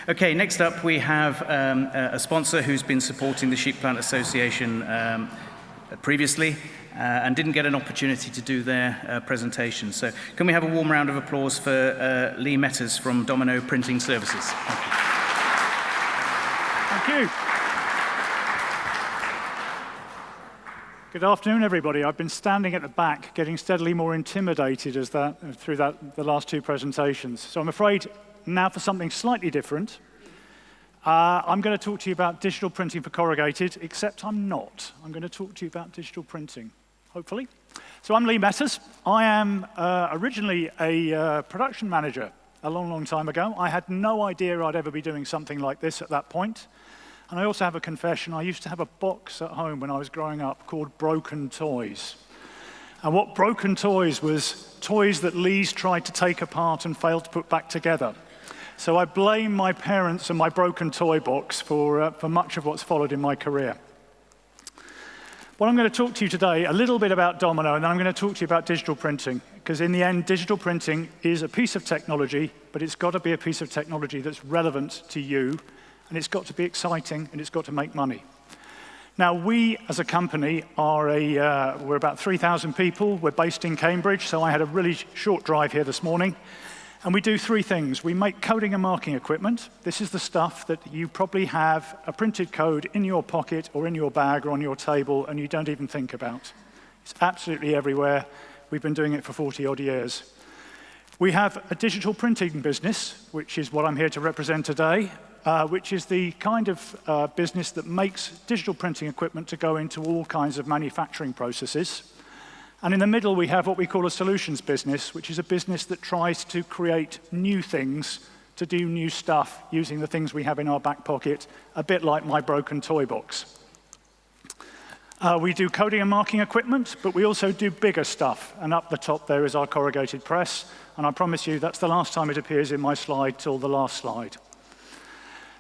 Okay, next up we have a sponsor who's been supporting the Sheep Plant Association previously and didn't get an opportunity to do their presentation. So can we have a warm round of applause for Lee Metters from Domino Printing Services? Thank you. Good afternoon, everybody. I've been standing at the back, getting steadily more intimidated through the last two presentations. So I'm afraid now for something slightly different. I'm going to talk to you about digital printing for corrugated, except I'm not. I'm going to talk to you about digital printing, hopefully. So I'm Lee Metters. I am originally a production manager a long, long time ago. I had no idea I'd ever be doing something like this at that point. And I also have a confession. I used to have a box at home when I was growing up called Broken Toys. And what Broken Toys was toys that Lee's tried to take apart and failed to put back together. So I blame my parents and my broken toy box for much of what's followed in my career. What I'm going to talk to you today, a little bit about Domino, and then I'm going to talk to you about digital printing. Because in the end, digital printing is a piece of technology, but it's got to be a piece of technology that's relevant to you. And it's got to be exciting, and it's got to make money. Now, we, as a company, we're about 3,000 people. We're based in Cambridge, so I had a really short drive here this morning. And we do three things. We make coding and marking equipment. This is the stuff that you probably have a printed code in your pocket or in your bag or on your table, and you don't even think about. It's absolutely everywhere. We've been doing it for 40-odd years. We have a digital printing business, which is what I'm here to represent today. Which is the kind of business that makes digital printing equipment to go into all kinds of manufacturing processes. And in the middle, we have what we call a solutions business, which is a business that tries to create new things, to do new stuff using the things we have in our back pocket, a bit like my broken toy box. We do coding and marking equipment, but we also do bigger stuff. And up the top there is our corrugated press. And I promise you, that's the last time it appears in my slide till the last slide.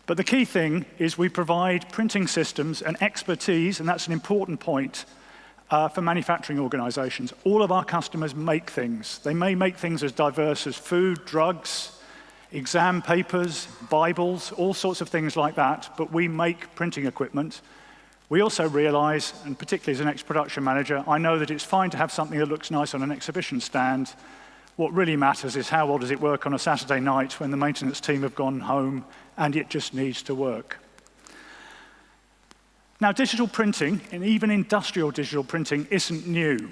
But the key thing is we provide printing systems and expertise, and that's an important point, for manufacturing organizations. All of our customers make things. They may make things as diverse as food, drugs, exam papers, Bibles, all sorts of things like that, but we make printing equipment. We also realize, and particularly as an ex-production manager, I know that it's fine to have something that looks nice on an exhibition stand. What really matters is how well does it work on a Saturday night when the maintenance team have gone home and it just needs to work. Now, digital printing, and even industrial digital printing, isn't new.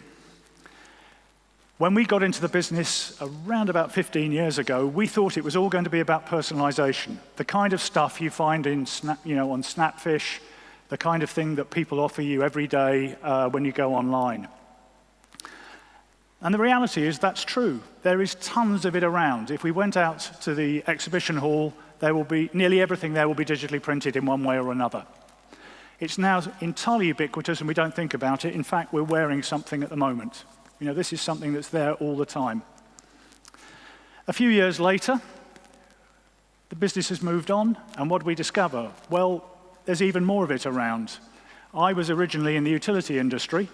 When we got into the business around about 15 years ago, we thought it was all going to be about personalization, the kind of stuff you find on Snapfish, the kind of thing that people offer you every day when you go online. And the reality is that's true. There is tons of it around. If we went out to the exhibition hall, there will be nearly everything there will be digitally printed in one way or another. It's now entirely ubiquitous, and we don't think about it. In fact, we're wearing something at the moment. You know, this is something that's there all the time. A few years later, the business has moved on, and what do we discover? Well, there's even more of it around. I was originally in the utility industry,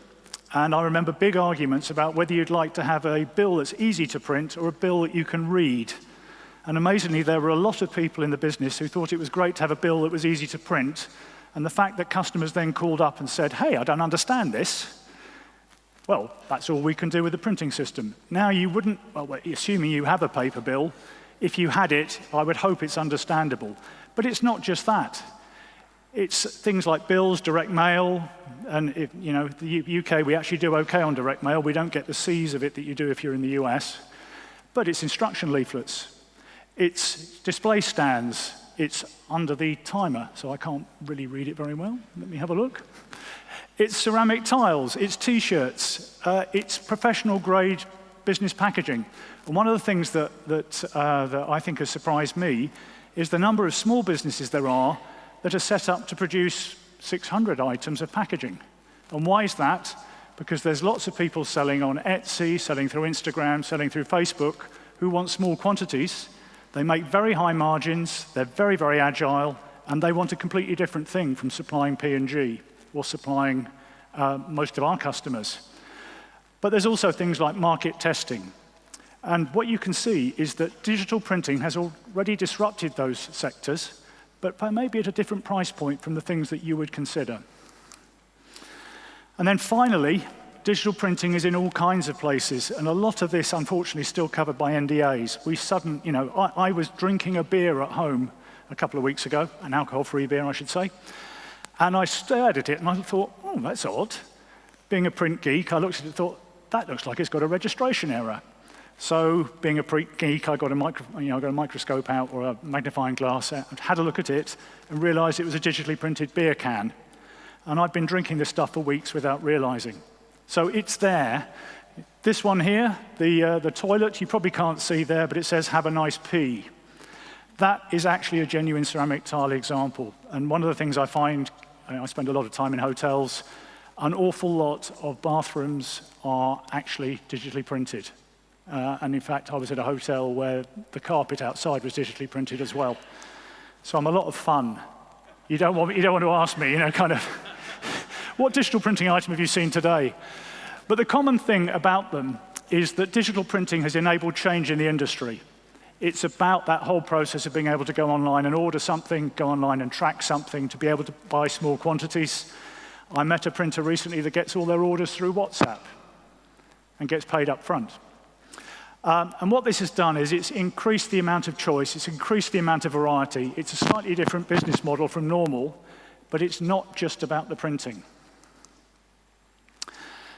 and I remember big arguments about whether you'd like to have a bill that's easy to print or a bill that you can read. And amazingly, there were a lot of people in the business who thought it was great to have a bill that was easy to print. And the fact that customers then called up and said, hey, I don't understand this. Well, that's all we can do with the printing system. Now you wouldn't, well, assuming you have a paper bill, if you had it, I would hope it's understandable. But it's not just that. It's things like bills, direct mail, and the UK, we actually do okay on direct mail. We don't get the C's of it that you do if you're in the US. But it's instruction leaflets. It's display stands. It's under the timer, so I can't really read it very well. Let me have a look. It's ceramic tiles. It's T-shirts. It's professional-grade business packaging. And one of the things that I think has surprised me is the number of small businesses there are that are set up to produce 600 items of packaging. And why is that? Because there's lots of people selling on Etsy, selling through Instagram, selling through Facebook, who want small quantities. They make very high margins, they're very, very agile, and they want a completely different thing from supplying P&G or supplying most of our customers. But there's also things like market testing. And what you can see is that digital printing has already disrupted those sectors, but maybe at a different price point from the things that you would consider. And then finally, digital printing is in all kinds of places, and a lot of this, unfortunately, is still covered by NDAs. I was drinking a beer at home a couple of weeks ago, an alcohol-free beer, I should say, and I stared at it and I thought, oh, that's odd. Being a print geek, I looked at it and thought, that looks like it's got a registration error. So, being a print geek, I got a microscope out or a magnifying glass out, had a look at it, and realized it was a digitally printed beer can. And I've been drinking this stuff for weeks without realizing. So it's there. This one here, the toilet, you probably can't see there, but it says, have a nice pee. That is actually a genuine ceramic tile example. And one of the things I find, I spend a lot of time in hotels, an awful lot of bathrooms are actually digitally printed. And in fact, I was at a hotel where the carpet outside was digitally printed as well. So I'm a lot of fun. You don't want to ask me, kind of, what digital printing item have you seen today? But the common thing about them is that digital printing has enabled change in the industry. It's about that whole process of being able to go online and order something, go online and track something, to be able to buy small quantities. I met a printer recently that gets all their orders through WhatsApp and gets paid up front. And what this has done is it's increased the amount of choice, it's increased the amount of variety. It's a slightly different business model from normal, but it's not just about the printing.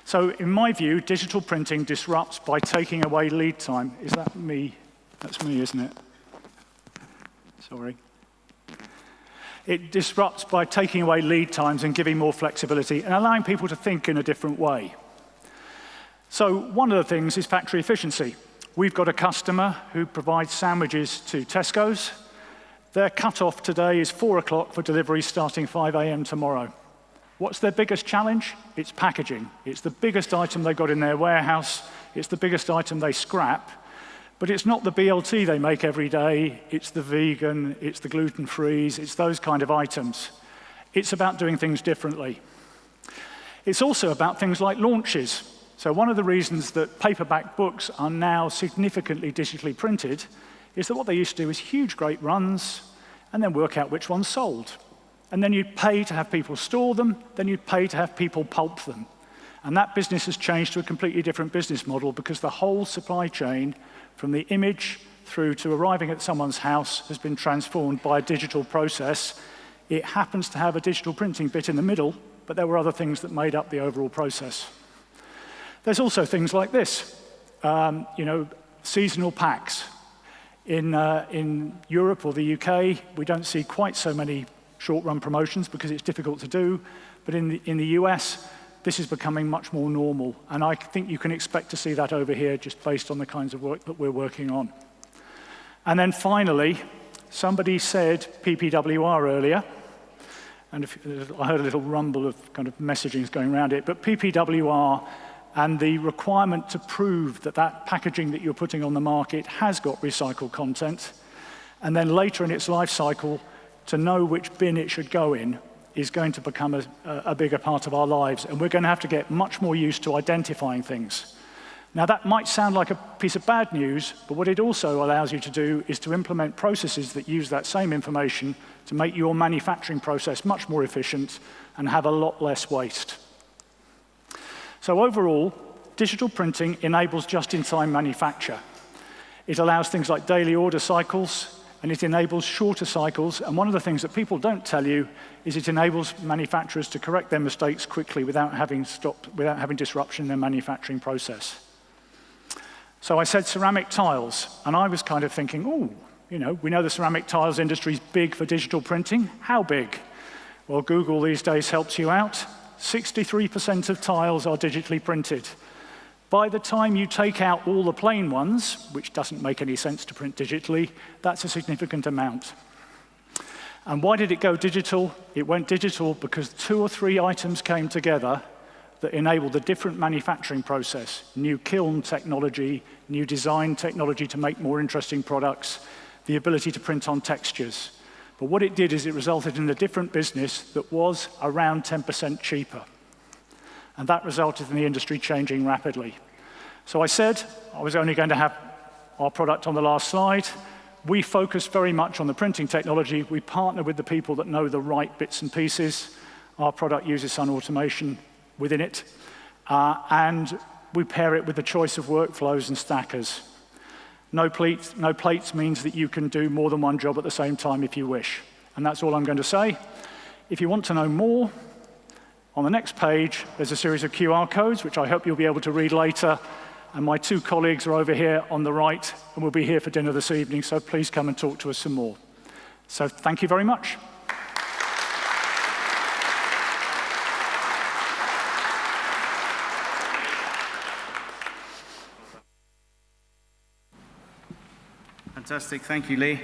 So in my view, digital printing disrupts by taking away lead time. Is that me? That's me, isn't it? Sorry. It disrupts by taking away lead times and giving more flexibility and allowing people to think in a different way. So one of the things is factory efficiency. We've got a customer who provides sandwiches to Tesco's. Their cutoff today is 4 o'clock for delivery starting 5 a.m. tomorrow. What's their biggest challenge? It's packaging. It's the biggest item they've got in their warehouse. It's the biggest item they scrap. But it's not the BLT they make every day. It's the vegan, it's the gluten-free, it's those kind of items. It's about doing things differently. It's also about things like launches. So one of the reasons that paperback books are now significantly digitally printed is that what they used to do is huge, great runs, and then work out which ones sold. And then you'd pay to have people store them, then you'd pay to have people pulp them. And that business has changed to a completely different business model because the whole supply chain, from the image through to arriving at someone's house, has been transformed by a digital process. It happens to have a digital printing bit in the middle, but there were other things that made up the overall process. There's also things like this, seasonal packs. In Europe or the UK, we don't see quite so many short-run promotions because it's difficult to do, but in the US, this is becoming much more normal, and I think you can expect to see that over here just based on the kinds of work that we're working on. And then finally, somebody said PPWR earlier, and I heard a little rumble of kind of messaging going around it, but PPWR and the requirement to prove that that packaging that you're putting on the market has got recycled content, and then later in its life cycle, to know which bin it should go in, is going to become a bigger part of our lives, and we're going to have to get much more used to identifying things. Now, that might sound like a piece of bad news, but what it also allows you to do is to implement processes that use that same information to make your manufacturing process much more efficient and have a lot less waste. So overall, digital printing enables just-in-time manufacture. It allows things like daily order cycles, and it enables shorter cycles. And one of the things that people don't tell you is it enables manufacturers to correct their mistakes quickly without having disruption in their manufacturing process. So I said ceramic tiles, and I was kind of thinking, oh, we know the ceramic tiles industry is big for digital printing. How big? Well, Google these days helps you out. 63% of tiles are digitally printed. By the time you take out all the plain ones, which doesn't make any sense to print digitally, that's a significant amount. And why did it go digital? It went digital because 2 or 3 items came together that enabled a different manufacturing process, new kiln technology, new design technology to make more interesting products, the ability to print on textures. But what it did is it resulted in a different business that was around 10% cheaper. And that resulted in the industry changing rapidly. So I said I was only going to have our product on the last slide. We focus very much on the printing technology. We partner with the people that know the right bits and pieces. Our product uses Sun automation within it. And we pair it with the choice of workflows and stackers. No plates means that you can do more than one job at the same time if you wish. And that's all I'm going to say. If you want to know more, on the next page, there's a series of QR codes, which I hope you'll be able to read later. And my two colleagues are over here on the right, and we'll be here for dinner this evening, so please come and talk to us some more. So thank you very much. Fantastic. Thank you, Lee.